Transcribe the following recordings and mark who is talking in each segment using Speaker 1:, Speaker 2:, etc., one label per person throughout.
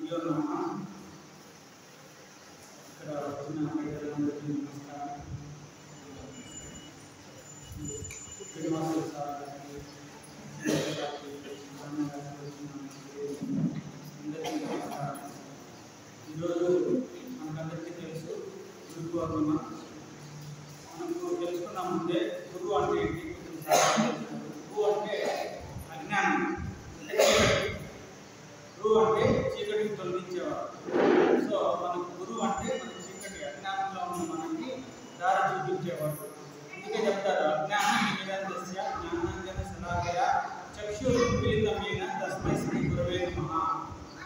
Speaker 1: గురుభ్యో నమః. ఇక్కడ వచ్చిన పెద్దలందరికీ నమస్కారం. శ్రీనివాసులు సార్ గారికి, అందరికీ నమస్కారం. ఈరోజు మనకందరికీ తెలుసు గురు పౌర్ణిమ. మనకు తెలుసుకున్న ముందే గురువు అంటే ఏంటి? గురువు అంటే అజ్ఞానం, గురువు అంటే చీకటిని తొలగించేవాడు. సో మనకు గురువు అంటే మన చీకటి అజ్ఞానంలో ఉన్న మనకి దారి చూపించేవాడు. అందుకే చెప్తారు, అజ్ఞానం నిరంతస్య జ్ఞానాంజన శలాకయ చక్షురున్మిళితమేన తస్మై శ్రీ గురవే నమః.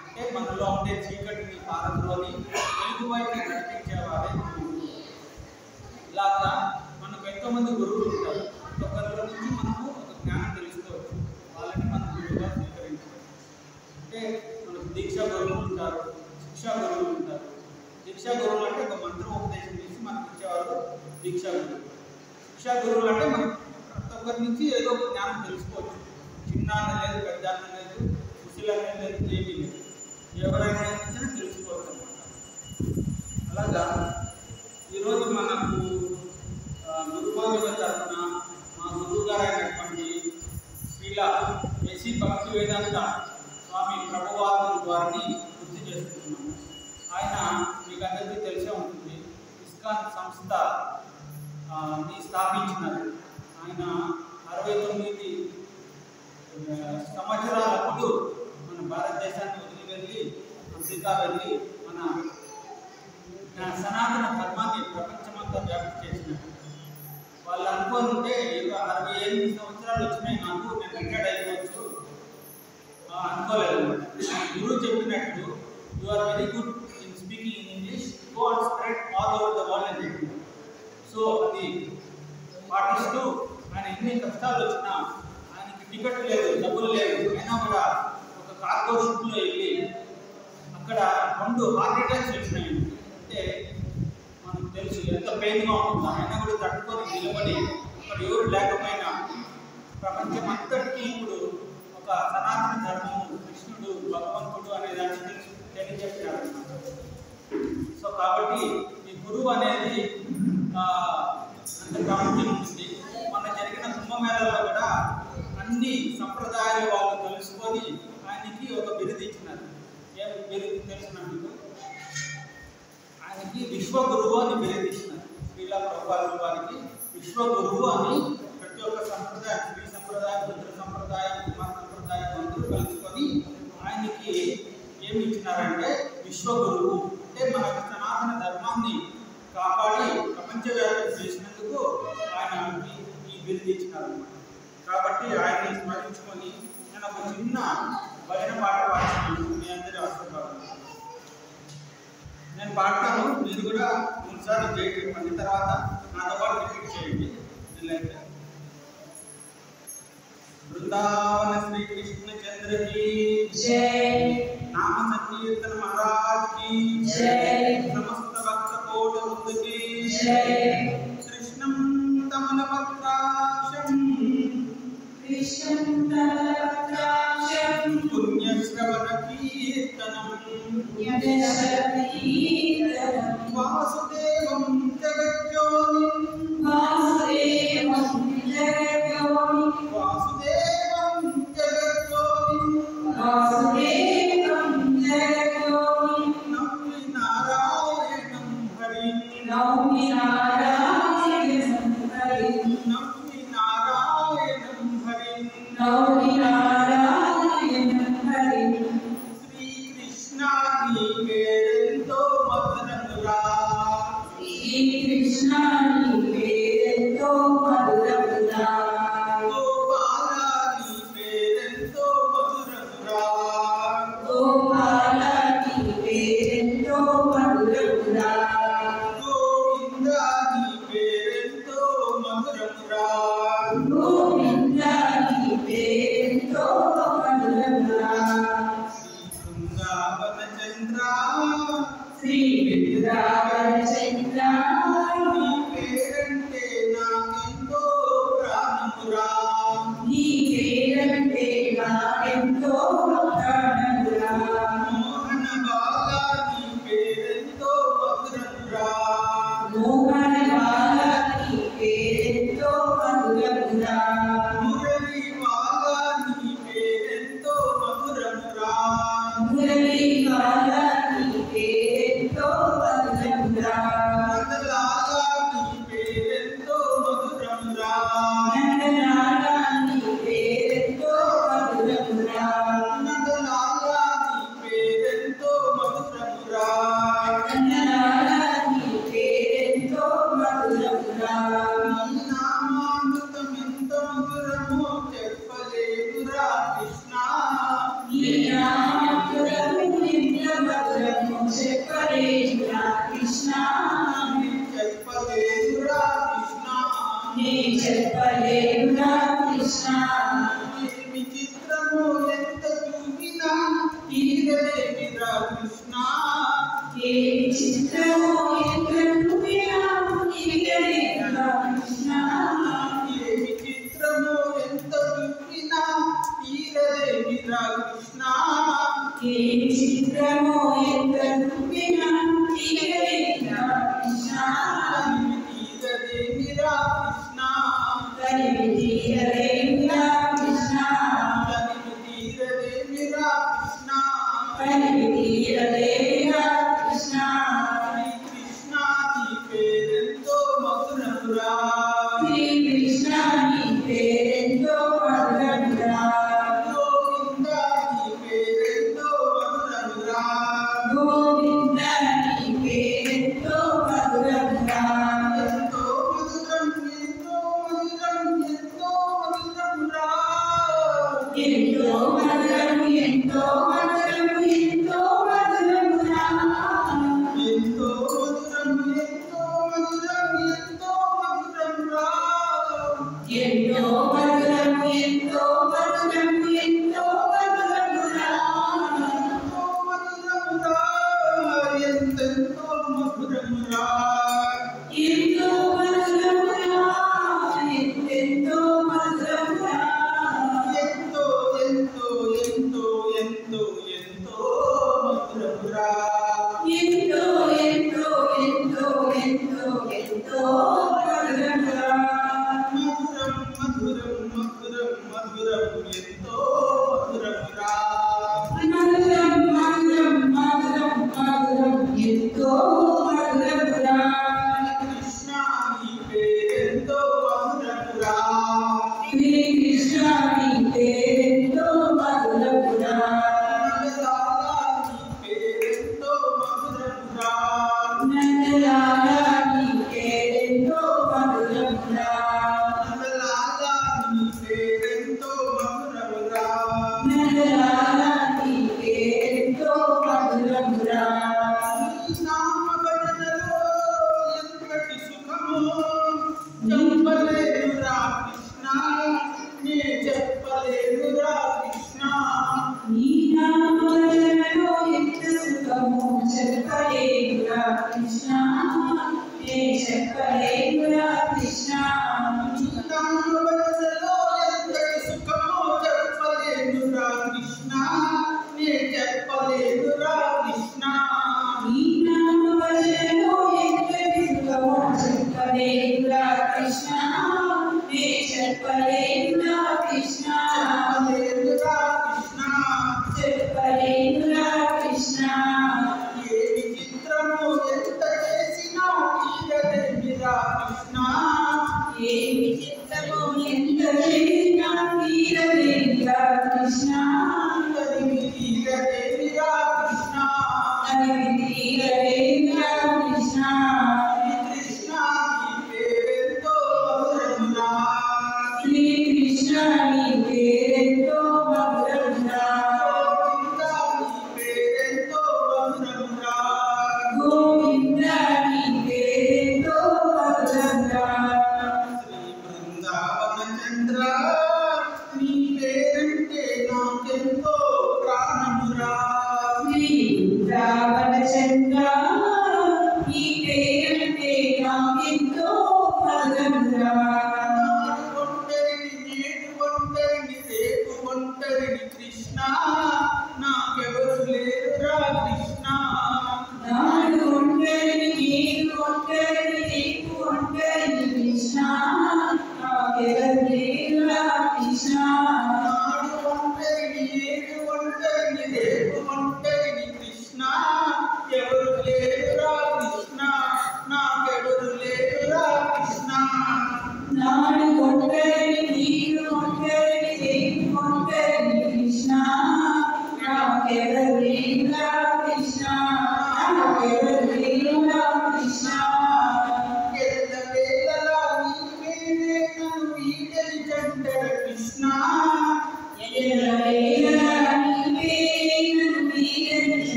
Speaker 1: అంటే మనలో ఉండే చీకటిని పారద్రోలి వెలుగువైపు నడిపించేవాడే గురువు. ఇలాగా మనకు ఎంతోమంది గురువులు ఉంటారు. ఒక్కొక్కరి నుంచి మనకు ఒక జ్ఞానం తెలుసుకోవచ్చు. వాళ్ళని మనం గురువుగా స్వీకరించాలి. అంటే మనకు దీక్షా గురువులు ఉంటారు, శిక్షా గురువులు ఉంటారు. దీక్షా గురువులు అంటే ఒక మంత్రం ఉపదేశం చేసి మనకు ఇచ్చేవారు దీక్షా గురువులు. శిక్షా గురువులు అంటే మనం ప్రతి ఒక్కరి నుంచి ఏదో ఒక జ్ఞానం తెలుసుకోవచ్చు. చిన్న లేదు, పెద్ద లేదు, ముసలి లేదు, ఏమీ లేదు. ఎవరైనా తెలుసుకోవచ్చు అన్నమాట. అలాగా ఈరోజు మనకు గురు పౌర్ణిమ తరఫున మా గురువు గారు అయినటువంటి శ్రీల ఎసి భక్తి వేదాంత స్వామి ప్రభువాదుల వారిని గుర్తు చేసుకుంటున్నాము. ఆయన మీకు అందరికీ తెలిసే ఉంటుంది, ఇస్కాన్ సంస్థ స్థాపించినారు. ఆయన 69 సంవత్సరాల ముందు మన భారతదేశాన్ని వదిలి వెళ్ళి అమెరికా వెళ్ళి మన సనాతన ధర్మాన్ని ప్రపంచమంతా వ్యాప్తి చేసినారు. వాళ్ళు అనుకోనుంటే 68 సంవత్సరాలు వచ్చినాయి నాకు, నేను రిటైర్డ్ అయిపోవచ్చు అనుకోలేదు. గురువు చెప్పినట్టు you are very good in speaking in English, go and spread all over the world అని చెప్పినారు. సో అది పాటిస్తూ ఆయన ఎన్ని కష్టాలు వచ్చినా, ఆయనకి టికెట్ లేదు, డబ్బులు లేదు, అయినా కూడా ఒక కార్గో షిప్లో వెళ్ళి అక్కడ 2 హార్ట్ అటాక్స్ వచ్చినాయి. అంటే మనకు తెలుసు ఎంత పెయిన్గా ఉంటుందో, అయినా కూడా తట్టుకొని నిలబడి అక్కడ ఎవరు లేకపోయినా ప్రపంచం అంతటికీ ఇప్పుడు ఒక సనాతన ధర్మము, కృష్ణుడు, భగవంతుడు అనే దాన్ని తెలియజెప్పారు. సో కాబట్టి ఈ గురువు అనేది అంత ప్రాముఖ్యం ఉంటుంది. మొన్న జరిగిన కుంభమేళలో కూడా అన్ని సంప్రదాయాలు వాళ్ళు తెలుసుకొని ఆయనకి ఒక బిరుదు ఇచ్చినారు. ఏం బిరుదు తెలిసిన మీకు? ఆయనకి విశ్వగురువు అని బిరుదు ఇచ్చినారు. శ్రీల ప్రభుపాదుల వారికి విశ్వగురువు అని ప్రతి ఒక్క సంప్రదాయం, శ్రీ సంప్రదాయం, రుద్ర సంప్రదాయం, కుమార్ సంప్రదాయం అందరూ కలుసుకొని ఆయనకి ఏమి ఇచ్చినారంటే విశ్వగురువు. అంటే మన సనాతన ధర్మాన్ని కాపాడి ప్రపంచవ్యాప్తం చేసినందుకు ఆయనకి ఈ బిరుదు ఇచ్చినారన్నమాట. కాబట్టి ఆయన్ని స్మరించుకొని నేను ఒక చిన్న భజన పాట పాడుతున్నాను. మీ అందరి ఆశీర్వాదం. నేను పాడతాను, మీరు కూడా 3 సార్లు చేయండి. తర్వాత నాతో పాటు రిపీట్ చేయండి. వీళ్ళైతే బృందావన శ్రీకృష్ణ చంద్ర की जय, नाम संकीर्तन महाराज की जय, समस्त भक्त कोट वृंद की जय, कृष्णं तमलपत्राक्षं पुण्यश्रवण कीर्तनं वासुदेवं जगज्योतिं नौमि नारायणं हरिं नौमि नारायणं हरिं श्री कृष्णा नी पेरेंतो मधुरमुरा गोपाला नी पेरेंतो मधुरमुरा गोविंदा नी पेरेंतो मधुरमुरा श्री वृंदावन चंद्रा नी पेरंटे नाकेंतो प्राणमुरा मोहन